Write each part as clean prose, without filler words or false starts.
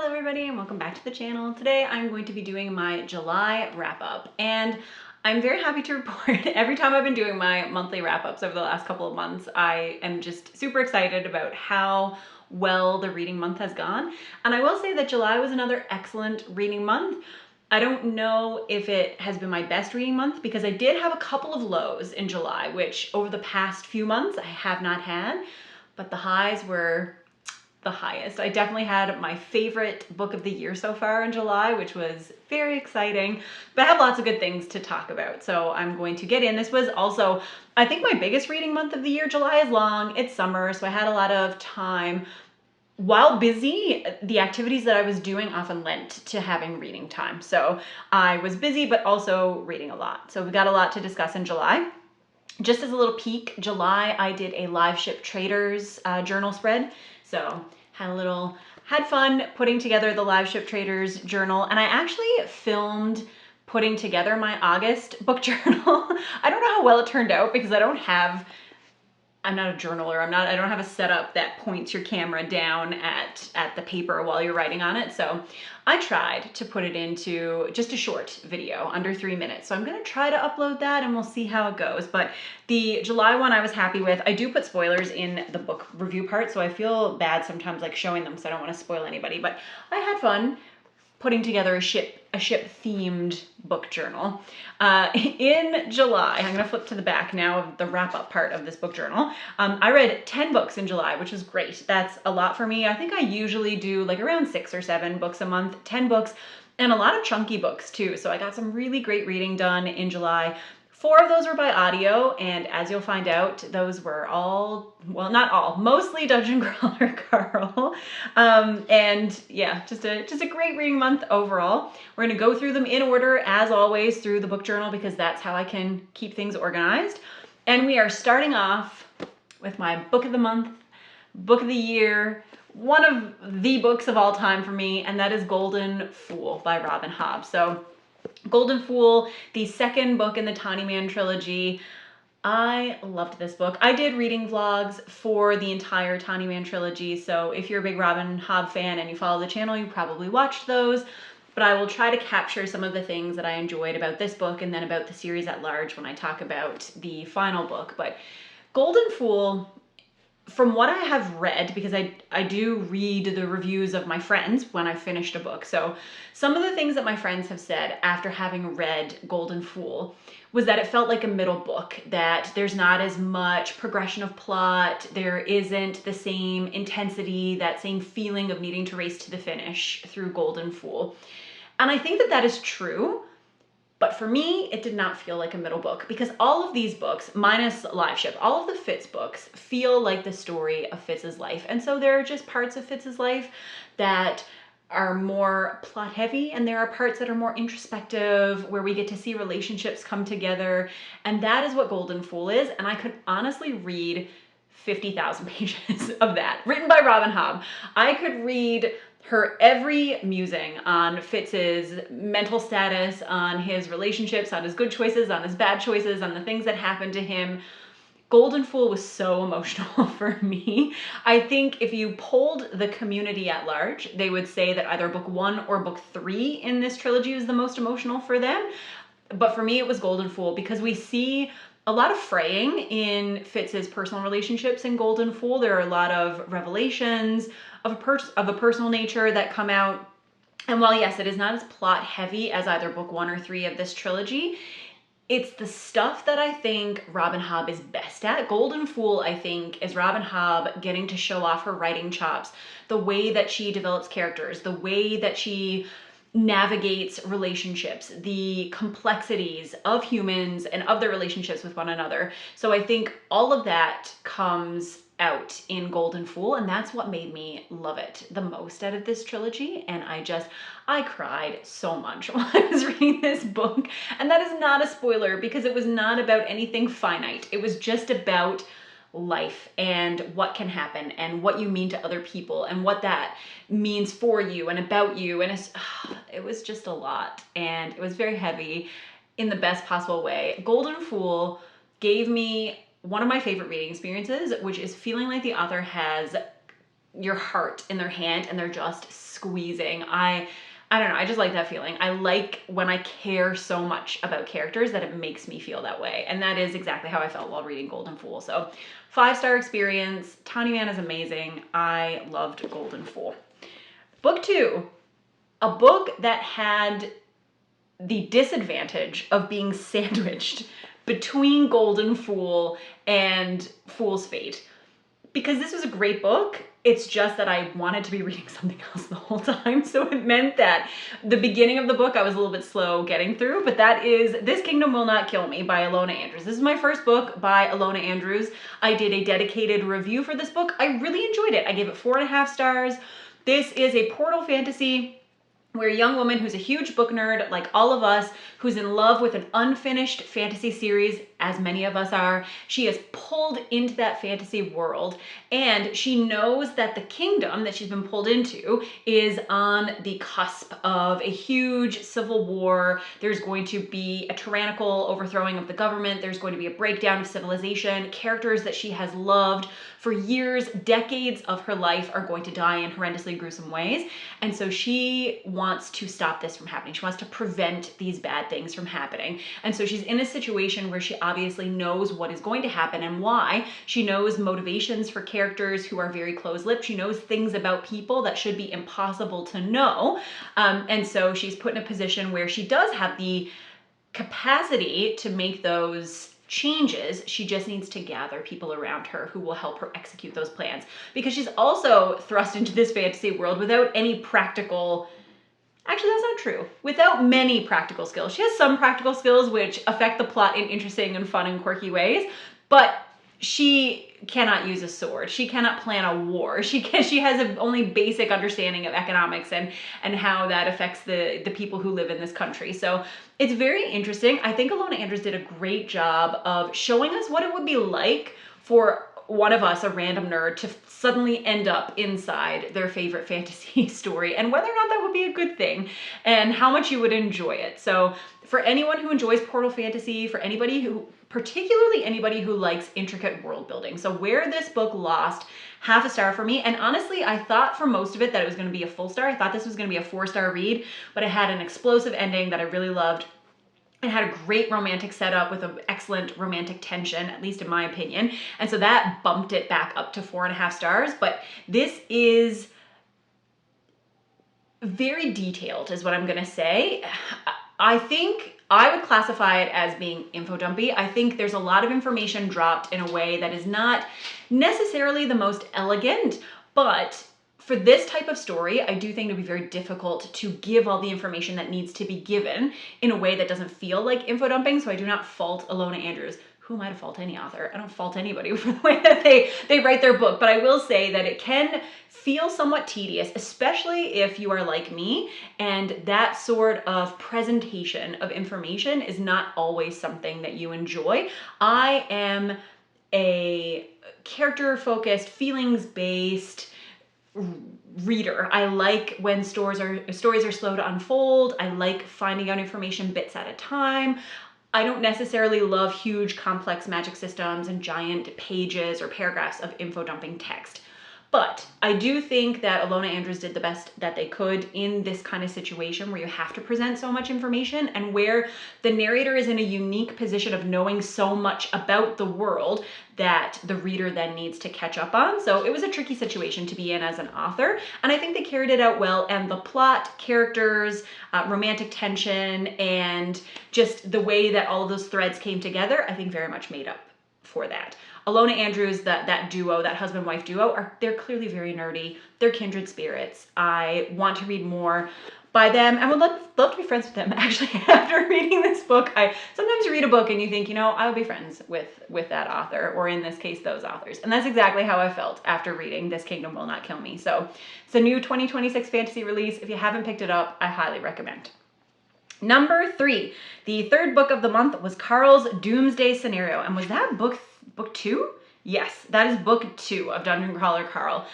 Hello everybody and welcome back to the channel. Today I'm going to be doing my July wrap-up, and I'm very happy to report every time I've been doing my monthly wrap-ups over the last couple of months, I am just super excited about how well the reading month has gone. And I will say that July was another excellent reading month. I don't know if it has been my best reading month because I did have a couple of lows in July, which over the past few months I have not had, but the highs were the highest. I definitely had my favorite book of the year so far in July, which was very exciting, but I have lots of good things to talk about, so I'm going to get in. This was also, I think, my biggest reading month of the year. July is long, it's summer, so I had a lot of time. While busy, the activities that I was doing often lent to having reading time. So I was busy, but also reading a lot. So we got a lot to discuss in July. Just as a little peek, July I did a live ship traders journal spread. So had fun putting together the live ship traders journal, and I actually filmed putting together my August book journal. I don't know how well it turned out because I'm not a journaler. I don't have a setup that points your camera down at the paper while you're writing on it. So I tried to put it into just a short video, under 3 minutes. So I'm gonna try to upload that and we'll see how it goes. But the July one I was happy with. I do put spoilers in the book review part, so I feel bad sometimes like showing them because I don't want to spoil anybody. But I had fun putting together a ship themed book journal. In July, I'm gonna flip to the back now of the wrap up part of this book journal. I read 10 books in July, which was great. That's a lot for me. I think I usually do like around 6 or 7 books a month, 10 books, and a lot of chunky books too. So I got some really great reading done in July. 4 of those were by audio, and as you'll find out, those were all, well, not all, mostly Dungeon Crawler Carl. And yeah, just a great reading month overall. We're gonna go through them in order, as always, through the book journal, because that's how I can keep things organized. And we are starting off with my book of the month, book of the year, one of the books of all time for me, and that is Golden Fool by Robin Hobb. So Golden Fool, the second book in the Tawny Man trilogy. I loved this book. I did reading vlogs for the entire Tawny Man trilogy, so if you're a big Robin Hobb fan and you follow the channel, you probably watched those, but I will try to capture some of the things that I enjoyed about this book and then about the series at large when I talk about the final book. But Golden Fool, from what I have read, because I do read the reviews of my friends when I finished a book, so some of the things that my friends have said after having read Golden Fool was that it felt like a middle book, that there's not as much progression of plot, there isn't the same intensity, that same feeling of needing to race to the finish through Golden Fool. And I think that that is true. But for me, it did not feel like a middle book, because all of these books, minus Live Ship, all of the Fitz books feel like the story of Fitz's life. And so there are just parts of Fitz's life that are more plot heavy, and there are parts that are more introspective, where we get to see relationships come together. And that is what Golden Fool is. And I could honestly read 50,000 pages of that, written by Robin Hobb. I could read her every musing on Fitz's mental status, on his relationships, on his good choices, on his bad choices, on the things that happened to him. Golden Fool was so emotional for me. I think if you polled the community at large, they would say that either book 1 or book 3 in this trilogy was the most emotional for them. But for me, it was Golden Fool, because we see a lot of fraying in Fitz's personal relationships in Golden Fool. There are a lot of revelations of a personal nature that come out. And while yes, it is not as plot heavy as either book 1 or 3 of this trilogy, it's the stuff that I think Robin Hobb is best at. Golden Fool, I think, is Robin Hobb getting to show off her writing chops, the way that she develops characters, the way that she navigates relationships, the complexities of humans and of their relationships with one another. So I think all of that comes out in Golden Fool, and that's what made me love it the most out of this trilogy. And I cried so much while I was reading this book. And that is not a spoiler, because it was not about anything finite. It was just about life and what can happen and what you mean to other people and what that means for you and about you. And it was just a lot, and it was very heavy in the best possible way. Golden Fool gave me one of my favorite reading experiences, which is feeling like the author has your heart in their hand and they're just squeezing. I don't know, I just like that feeling. I like when I care so much about characters that it makes me feel that way. And that is exactly how I felt while reading Golden Fool. So 5-star experience. Tawny Man is amazing. I loved Golden Fool. Book 2, a book that had the disadvantage of being sandwiched between Golden Fool and Fool's Fate. Because this was a great book, it's just that I wanted to be reading something else the whole time. So it meant that the beginning of the book I was a little bit slow getting through, but that is This Kingdom Will Not Kill Me by Ilona Andrews. This is my first book by Ilona Andrews. I did a dedicated review for this book. I really enjoyed it. I gave it 4.5 stars. This is a portal fantasy where a young woman who's a huge book nerd, like all of us, who's in love with an unfinished fantasy series, as many of us are, she is pulled into that fantasy world, and she knows that the kingdom that she's been pulled into is on the cusp of a huge civil war. There's going to be a tyrannical overthrowing of the government. There's going to be a breakdown of civilization. Characters that she has loved for years, decades of her life are going to die in horrendously gruesome ways. And so she wants to stop this from happening. She wants to prevent these bad things from happening. And so she's in a situation where she obviously knows what is going to happen and why. She knows motivations for characters who are very close-lipped. She knows things about people that should be impossible to know. And so she's put in a position where she does have the capacity to make those changes. She just needs to gather people around her who will help her execute those plans, because she's also thrust into this fantasy world without any practical, actually that's not true, without many practical skills. She has some practical skills which affect the plot in interesting and fun and quirky ways, but she cannot use a sword. She cannot plan a war. She has an only basic understanding of economics and how that affects the people who live in this country. So it's very interesting. I think Ilona Andrews did a great job of showing us what it would be like for one of us, a random nerd, to suddenly end up inside their favorite fantasy story, and whether or not that would be a good thing and how much you would enjoy it. So for anyone who enjoys portal fantasy, for anybody who, particularly anybody who likes intricate world building. So where this book lost 0.5 star for me, and honestly, I thought for most of it that it was going to be a full star. I thought this was going to be a 4-star read, but it had an explosive ending that I really loved. It had a great romantic setup with an excellent romantic tension, at least in my opinion. And so that bumped it back up to 4.5 stars. But this is very detailed, is what I'm going to say. I think I would classify it as being info dumpy. I think there's a lot of information dropped in a way that is not necessarily the most elegant, but for this type of story, I do think it would be very difficult to give all the information that needs to be given in a way that doesn't feel like info dumping. So I do not fault Ilona Andrews. Who am I to fault any author? I don't fault anybody for the way that they write their book, but I will say that it can feel somewhat tedious, especially if you are like me, and that sort of presentation of information is not always something that you enjoy. I am a character-focused, feelings-based reader. I like when stories are slow to unfold. I like finding out information bits at a time. I don't necessarily love huge complex magic systems and giant pages or paragraphs of info dumping text. But I do think that Ilona Andrews did the best that they could in this kind of situation where you have to present so much information and where the narrator is in a unique position of knowing so much about the world that the reader then needs to catch up on. So it was a tricky situation to be in as an author, and I think they carried it out well, and the plot, characters, romantic tension, and just the way that all of those threads came together, I think very much made up for that. Ilona Andrews, that duo, that husband-wife duo, they're clearly very nerdy. They're kindred spirits. I want to read more by them. I would love to be friends with them, actually, after reading this book. Sometimes you read a book and you think, you know, I would be friends with that author, or in this case, those authors. And that's exactly how I felt after reading This Kingdom Will Not Kill Me. So it's a new 2026 fantasy release. If you haven't picked it up, I highly recommend. Number 3, the third book of the month was Carl's Doomsday Scenario. And was that book 2? Yes, that is book 2 of Dungeon Crawler Carl.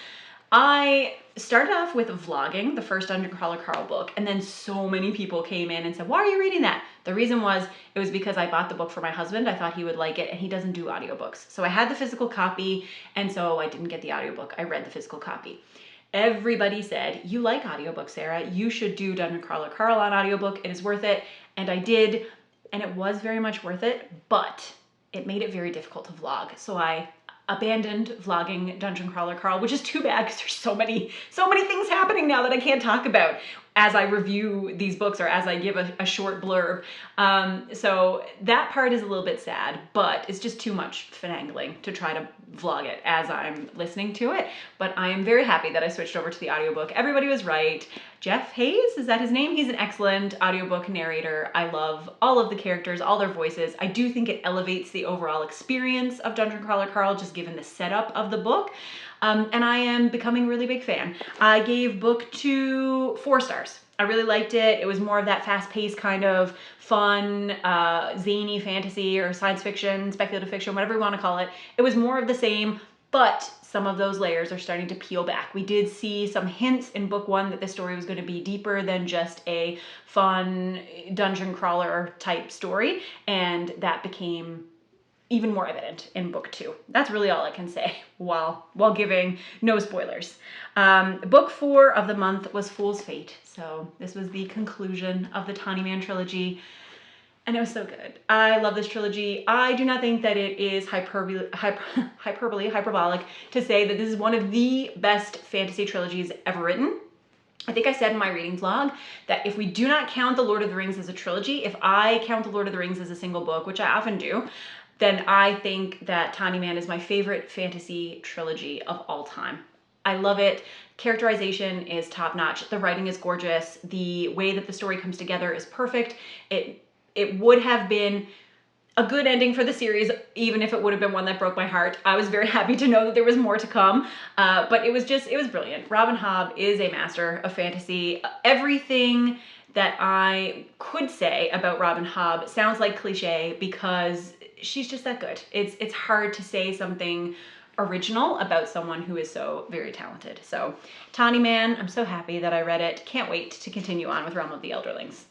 I started off with vlogging the first Dungeon Crawler Carl book, and then so many people came in and said, why are you reading that? The reason was, it was because I bought the book for my husband. I thought he would like it, and he doesn't do audiobooks. So I had the physical copy, and so I didn't get the audiobook. I read the physical copy. Everybody said, you like audiobooks, Sarah. You should do Dungeon Crawler Carl on audiobook. It is worth it. And I did, and it was very much worth it, but it made it very difficult to vlog. So I abandoned vlogging Dungeon Crawler Carl, which is too bad because there's so many things happening now that I can't talk about as I review these books or as I give a short blurb. So that part is a little bit sad, but it's just too much finagling to try to vlog it as I'm listening to it. But I am very happy that I switched over to the audiobook. Everybody was right. Jeff Hayes, is that his name? He's an excellent audiobook narrator. I love all of the characters, all their voices. I do think it elevates the overall experience of Dungeon Crawler Carl, just given the setup of the book. And I am becoming a really big fan. I gave book 2 4 stars. I really liked it. It was more of that fast-paced kind of fun, zany fantasy or science fiction, speculative fiction, whatever you want to call it. It was more of the same, but some of those layers are starting to peel back. We did see some hints in book 1 that the story was going to be deeper than just a fun dungeon crawler type story, and that became even more evident in book 2. That's really all I can say while giving no spoilers. Book 4 of the month was Fool's Fate. So this was the conclusion of the Tawny Man trilogy, and it was so good. I love this trilogy. I do not think that it is hyperbolic to say that this is one of the best fantasy trilogies ever written. I think I said in my reading vlog that if we do not count The Lord of the Rings as a trilogy, if I count The Lord of the Rings as a single book, which I often do, then I think that Tawny Man is my favorite fantasy trilogy of all time. I love it. Characterization is top-notch. The writing is gorgeous. The way that the story comes together is perfect. It would have been a good ending for the series, even if it would have been one that broke my heart. I was very happy to know that there was more to come, but it was brilliant. Robin Hobb is a master of fantasy. Everything that I could say about Robin Hobb sounds like cliche because she's just that good. It's hard to say something original about someone who is so very talented. So Tawny Man, I'm so happy that I read it. Can't wait to continue on with Realm of the Elderlings.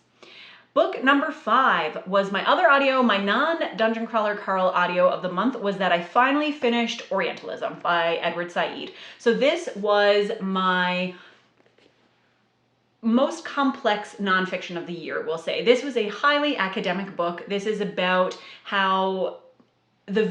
Book number 5 was my other audio, my non-Dungeon Crawler Carl audio of the month, was that I finally finished Orientalism by Edward Said. So this was my most complex nonfiction of the year, we'll say. This was a highly academic book. This is about how the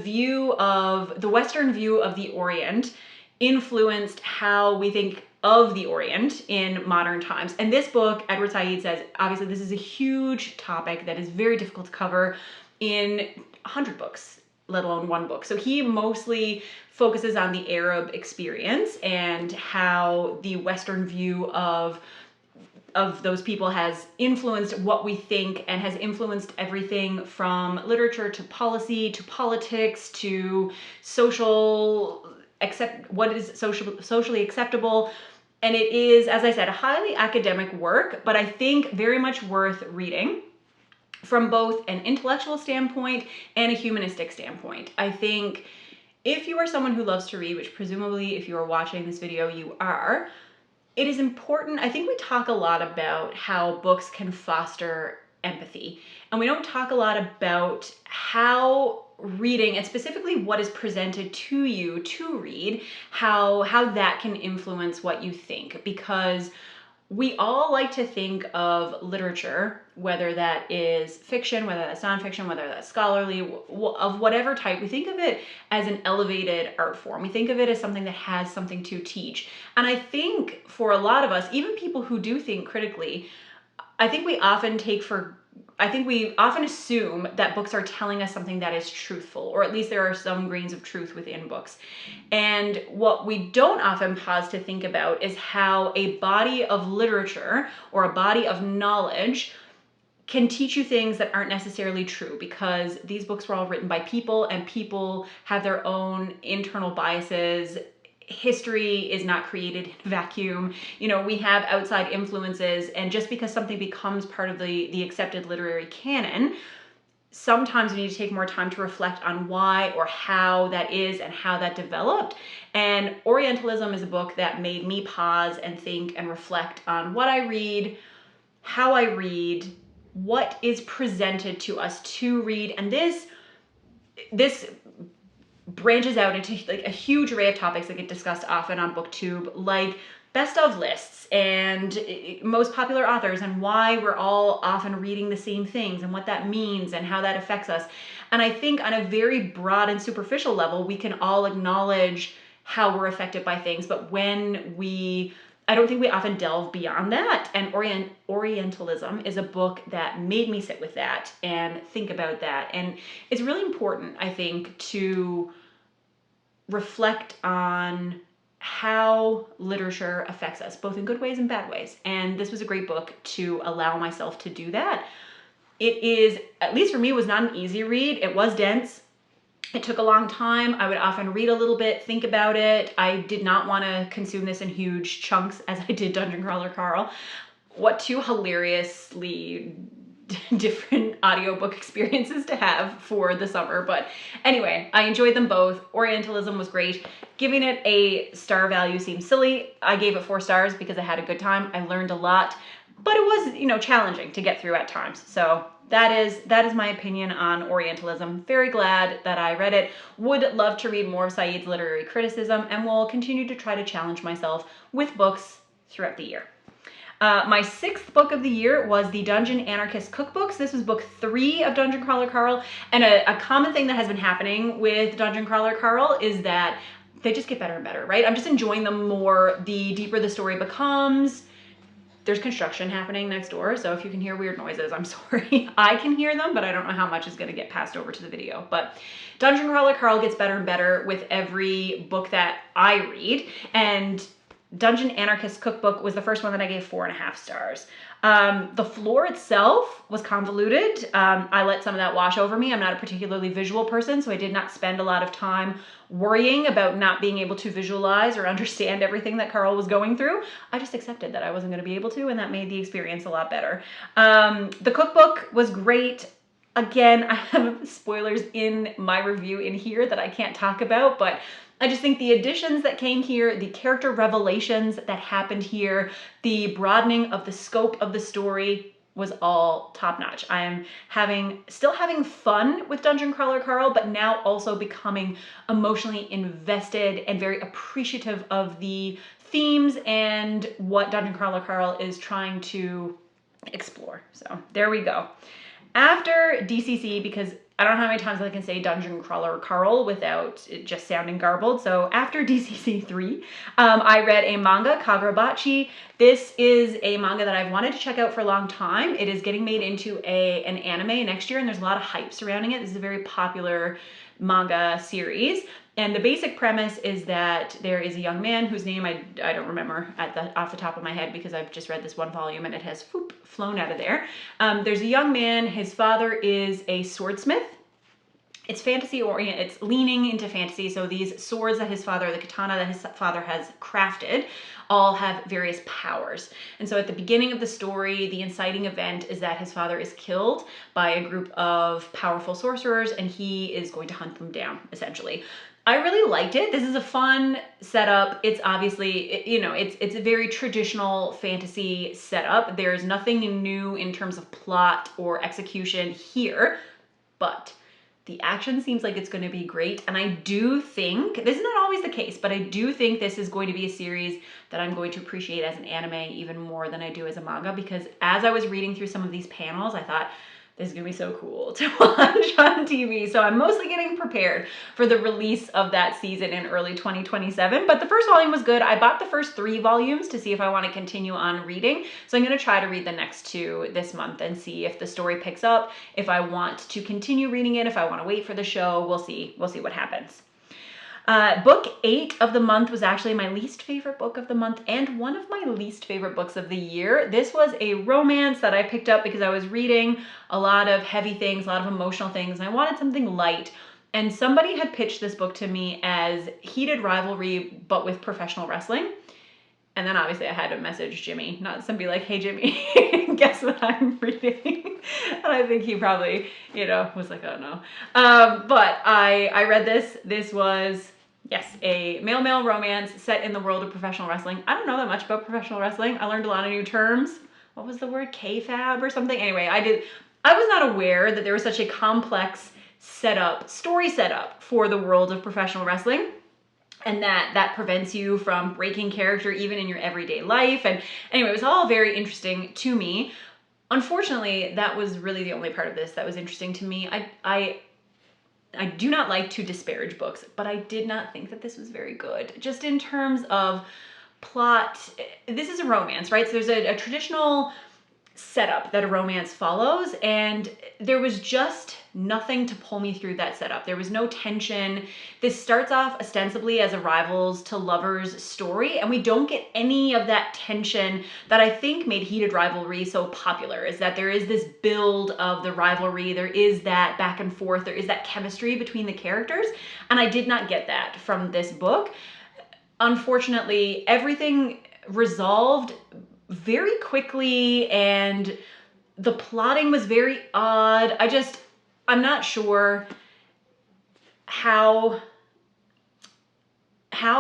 Western view of the Orient influenced how we think of the Orient in modern times. And this book, Edward Said says, obviously this is a huge topic that is very difficult to cover in 100 books, let alone one book. So he mostly focuses on the Arab experience and how the Western view of those people has influenced what we think and has influenced everything from literature to policy to politics to what is socially acceptable. And it is, as I said, a highly academic work, but I think very much worth reading from both an intellectual standpoint and a humanistic standpoint. I think if you are someone who loves to read, which presumably if you are watching this video, you are, it is important. I think we talk a lot about how books can foster empathy, and we don't talk a lot about how reading, and specifically what is presented to you to read, how that can influence what you think, because we all like to think of literature, whether that is fiction, whether that's nonfiction, whether that's scholarly, of whatever type, we think of it as an elevated art form. We think of it as something that has something to teach. And I think for a lot of us, even people who do think critically, I think we often assume that books are telling us something that is truthful, or at least there are some grains of truth within books. And what we don't often pause to think about is how a body of literature or a body of knowledge can teach you things that aren't necessarily true, because these books were all written by people, and people have their own internal biases. History is not created in a vacuum. You know, we have outside influences, and just because something becomes part of the accepted literary canon, sometimes we need to take more time to reflect on why or how that is and how that developed. And Orientalism is a book that made me pause and think and reflect on what I read, how I read, what is presented to us to read. And this branches out into like a huge array of topics that get discussed often on BookTube, like best of lists and most popular authors and why we're all often reading the same things and what that means and how that affects us. And I think on a very broad and superficial level, we can all acknowledge how we're affected by things, but I don't think we often delve beyond that. And Orientalism is a book that made me sit with that and think about that. And it's really important, I think, to reflect on how literature affects us, both in good ways and bad ways. And this was a great book to allow myself to do that. It is, at least for me, was not an easy read. It was dense. It took a long time. I would often read a little bit, think about it. I did not want to consume this in huge chunks as I did Dungeon Crawler Carl. What two hilariously different audiobook experiences to have for the summer. But anyway, I enjoyed them both. Orientalism was great. Giving it a star value seems silly. I gave it 4 stars because I had a good time. I learned a lot, but it was, challenging to get through at times. So that is my opinion on Orientalism. Very glad that I read it. Would love to read more of Saeed's literary criticism, and will continue to try to challenge myself with books throughout the year. My 6th book of the year was the Dungeon Anarchist Cookbooks. This was book 3 of Dungeon Crawler Carl. And a common thing that has been happening with Dungeon Crawler Carl is that they just get better and better, right? I'm just enjoying them more the deeper the story becomes. There's construction happening next door, so if you can hear weird noises, I'm sorry. I can hear them, but I don't know how much is going to get passed over to the video. But Dungeon Crawler Carl gets better and better with every book that I read, and Dungeon Anarchist Cookbook was the first one that I gave 4.5 stars. The floor itself was convoluted. I let some of that wash over me. I'm not a particularly visual person, so I did not spend a lot of time worrying about not being able to visualize or understand everything that Carl was going through. I just accepted that I wasn't going to be able to, and that made the experience a lot better. The cookbook was great. Again, I have spoilers in my review in here that I can't talk about, but I just think the additions that came here, the character revelations that happened here, the broadening of the scope of the story was all top notch. I'm still having fun with Dungeon Crawler Carl, but now also becoming emotionally invested and very appreciative of the themes and what Dungeon Crawler Carl is trying to explore. So there we go. After DCC, because I don't know how many times I can say Dungeon Crawler Carl without it just sounding garbled. So after DCC 3, I read a manga, Kagurabachi. This is a manga that I've wanted to check out for a long time. It is getting made into an anime next year, and there's a lot of hype surrounding it. This is a very popular manga series. And the basic premise is that there is a young man whose name I don't remember off the top of my head because I've just read this one volume and it has flown out of there. There's a young man, his father is a swordsmith. It's fantasy oriented, it's leaning into fantasy. So these swords that his father, the katana that his father has crafted, all have various powers. And so at the beginning of the story, the inciting event is that his father is killed by a group of powerful sorcerers and he is going to hunt them down, essentially. I really liked it. This is a fun setup. It's obviously, it's a very traditional fantasy setup. There's nothing new in terms of plot or execution here, but the action seems like it's going to be great. And I do think, this is not always the case, but I do think this is going to be a series that I'm going to appreciate as an anime even more than I do as a manga, because as I was reading through some of these panels, I thought, this is gonna be so cool to watch on TV. So I'm mostly getting prepared for the release of that season in early 2027. But the first volume was good. I bought the first 3 volumes to see if I want to continue on reading. So I'm gonna try to read the next 2 this month and see if the story picks up, if I want to continue reading it, if I want to wait for the show. We'll see what happens. Book 8 of the month was actually my least favorite book of the month and one of my least favorite books of the year. This was a romance that I picked up because I was reading a lot of heavy things, a lot of emotional things, and I wanted something light. And somebody had pitched this book to me as heated rivalry, but with professional wrestling. And then obviously I had to message Jimmy, not somebody like, hey Jimmy, guess what I'm reading? And I think he probably, was like, oh no. But I read this. This was, yes, a male-male romance set in the world of professional wrestling. I don't know that much about professional wrestling. I learned a lot of new terms. What was the word? K-fab or something? Anyway, I was not aware that there was such a complex story setup for the world of professional wrestling, and that prevents you from breaking character even in your everyday life. And anyway, it was all very interesting to me. Unfortunately, that was really the only part of this that was interesting to me. I do not like to disparage books, but I did not think that this was very good. Just in terms of plot, this is a romance, right? So there's a traditional setup that a romance follows, and there was just nothing to pull me through that setup. There was no tension. This starts off ostensibly as a rivals to lovers story, and we don't get any of that tension that I think made Heated Rivalry so popular, is that there is this build of the rivalry, there is that back and forth, there is that chemistry between the characters, and I did not get that from this book. Unfortunately, everything resolved very quickly, and the plotting was very odd. I'm not sure how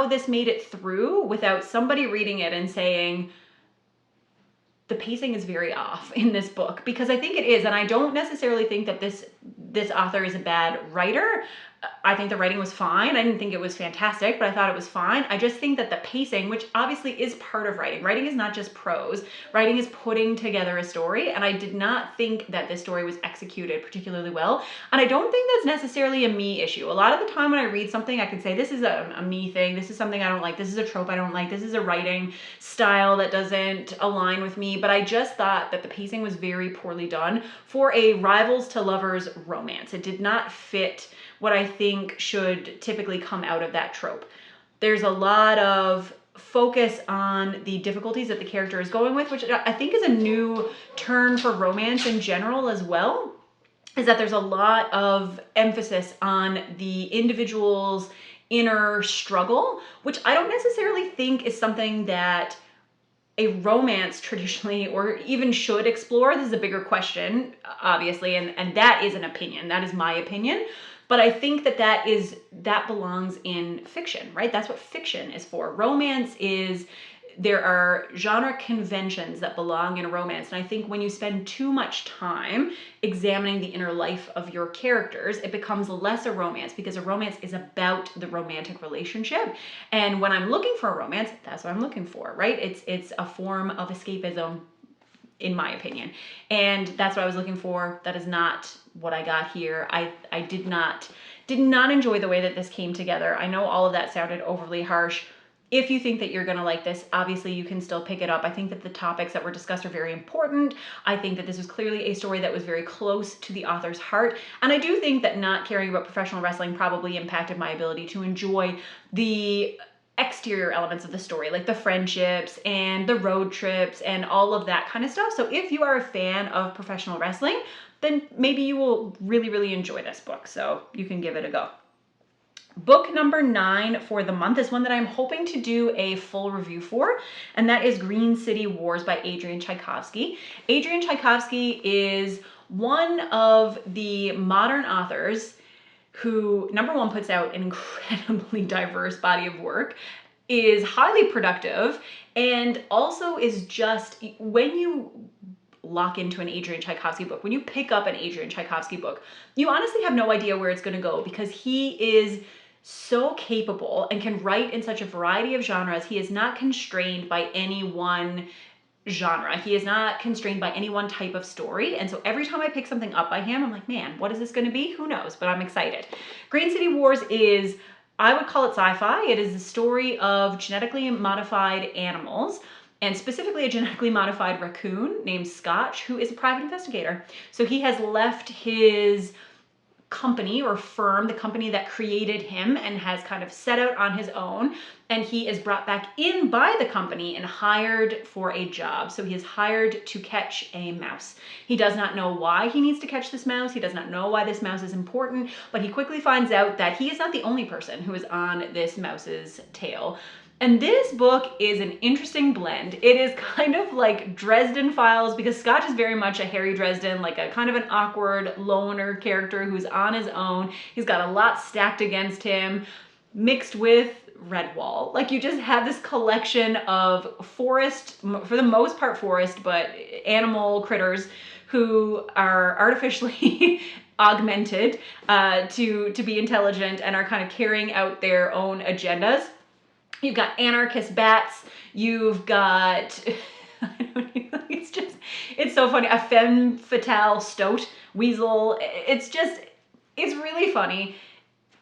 this made it through without somebody reading it and saying, the pacing is very off in this book, because I think it is. And I don't necessarily think that this author is a bad writer. I think the writing was fine. I didn't think it was fantastic, but I thought it was fine. I just think that the pacing, which obviously is part of writing. Writing is not just prose. Writing is putting together a story, and I did not think that this story was executed particularly well. And I don't think that's necessarily a me issue. A lot of the time when I read something, I can say, this is a me thing. This is something I don't like. This is a trope I don't like. This is a writing style that doesn't align with me. But I just thought that the pacing was very poorly done for a rivals to lovers romance. It did not fit what I think should typically come out of that trope. There's a lot of focus on the difficulties that the character is going with, which I think is a new turn for romance in general as well, is that there's a lot of emphasis on the individual's inner struggle, which I don't necessarily think is something that a romance traditionally or even should explore. This is a bigger question, obviously, and that is an opinion. That is my opinion. But I think that belongs in fiction, right? That's what fiction is for. Romance is, there are genre conventions that belong in a romance. And I think when you spend too much time examining the inner life of your characters, it becomes less a romance, because a romance is about the romantic relationship. And when I'm looking for a romance, that's what I'm looking for, right? It's a form of escapism, in my opinion. And that's what I was looking for. That is not what I got here. I did not enjoy the way that this came together. I know all of that sounded overly harsh. If you think that you're going to like this, obviously you can still pick it up. I think that the topics that were discussed are very important. I think that this was clearly a story that was very close to the author's heart. And I do think that not caring about professional wrestling probably impacted my ability to enjoy the exterior elements of the story, like the friendships and the road trips and all of that kind of stuff. So if you are a fan of professional wrestling, then maybe you will really, really enjoy this book. So you can give it a go. Book number 9 for the month is one that I'm hoping to do a full review for, and that is Green City Wars by Adrian Tchaikovsky. Adrian Tchaikovsky is one of the modern authors who, number one, puts out an incredibly diverse body of work, is highly productive, and also is just, when you lock into an Adrian Tchaikovsky book, when you pick up an Adrian Tchaikovsky book, you honestly have no idea where it's going to go, because he is so capable and can write in such a variety of genres. He is not constrained by any one genre. He is not constrained by any one type of story. And so every time I pick something up by him, I'm like, man, what is this going to be? Who knows? But I'm excited. Green City Wars is, I would call it sci-fi. It is the story of genetically modified animals, and specifically a genetically modified raccoon named Scotch, who is a private investigator. So he has left his company or firm, the company that created him, and has kind of set out on his own, and he is brought back in by the company and hired for a job. So he is hired to catch a mouse. He does not know why he needs to catch this mouse. He does not know why this mouse is important, but he quickly finds out that he is not the only person who is on this mouse's tail. And this book is an interesting blend. It is kind of like Dresden Files, because Scott is very much a Harry Dresden, like a kind of an awkward loner character who's on his own. He's got a lot stacked against him, mixed with Redwall. Like, you just have this collection of forest, for the most part forest, but animal critters who are artificially augmented to be intelligent and are kind of carrying out their own agendas. You've got anarchist bats. You've got, I don't know, it's so funny. A femme fatale stoat weasel. It's really funny.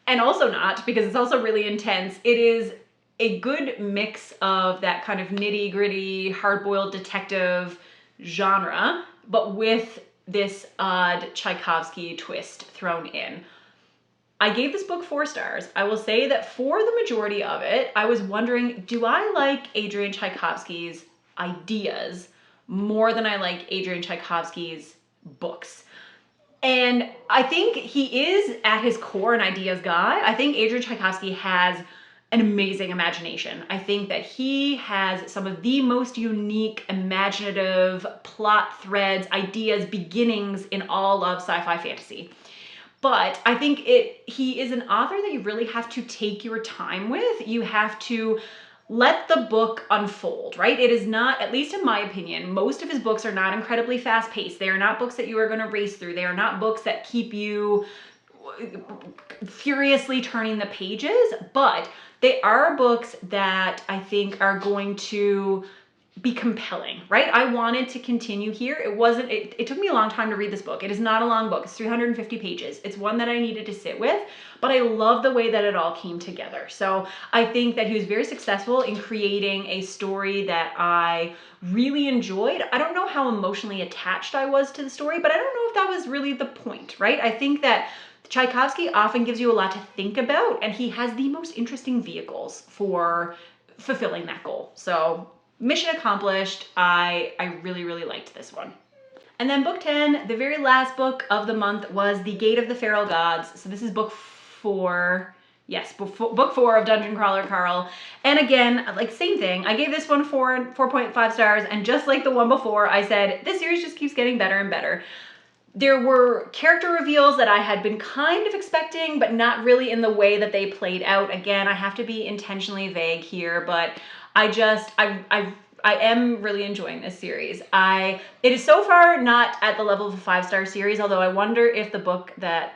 And also not, because it's also really intense. It is a good mix of that kind of nitty gritty, hard-boiled detective genre, but with this odd Tchaikovsky twist thrown in. I gave this book 4 stars. I will say that for the majority of it, I was wondering, do I like Adrian Tchaikovsky's ideas more than I like Adrian Tchaikovsky's books? And I think he is, at his core, an ideas guy. I think Adrian Tchaikovsky has an amazing imagination. I think that he has some of the most unique, imaginative plot threads, ideas, beginnings in all of sci-fi fantasy. But I think he is an author that you really have to take your time with. You have to let the book unfold, right? It is not, at least in my opinion, most of his books are not incredibly fast paced. They are not books that you are going to race through. They are not books that keep you furiously turning the pages, but they are books that I think are going to be compelling, right? I wanted to continue here. It took me a long time to read this book. It is not a long book. It's 350 pages. It's one that I needed to sit with, but I love the way that it all came together. So I think that he was very successful in creating a story that I really enjoyed. I don't know how emotionally attached I was to the story, but I don't know if that was really the point, right? I think that Tchaikovsky often gives you a lot to think about, and he has the most interesting vehicles for fulfilling that goal. So mission accomplished. I really, really liked this one. And then book 10, the very last book of the month, was The Gate of the Feral Gods. So this is book 4. Yes, book 4 of Dungeon Crawler Carl. And again, like, same thing. I gave this one 4.5 stars. And just like the one before, I said, this series just keeps getting better and better. There were character reveals that I had been kind of expecting, but not really in the way that they played out. Again, I have to be intentionally vague here, but I am really enjoying this series. It is so far not at the level of a 5-star series, although I wonder if the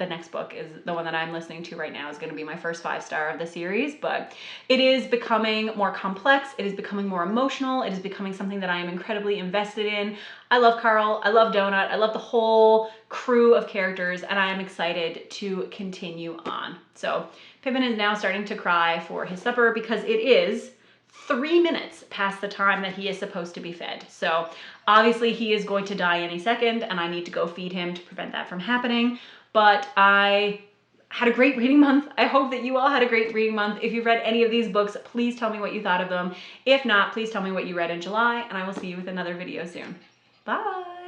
next book is the one that I'm listening to right now is going to be my first 5-star of the series, but it is becoming more complex. It is becoming more emotional. It is becoming something that I am incredibly invested in. I love Carl. I love Donut. I love the whole crew of characters, and I am excited to continue on. So Pippin is now starting to cry for his supper because it is 3 minutes past the time that he is supposed to be fed. So obviously he is going to die any second, and I need to go feed him to prevent that from happening. But I had a great reading month. I hope that you all had a great reading month. If you've read any of these books, please tell me what you thought of them. If not, please tell me what you read in July, and I will see you with another video soon. Bye!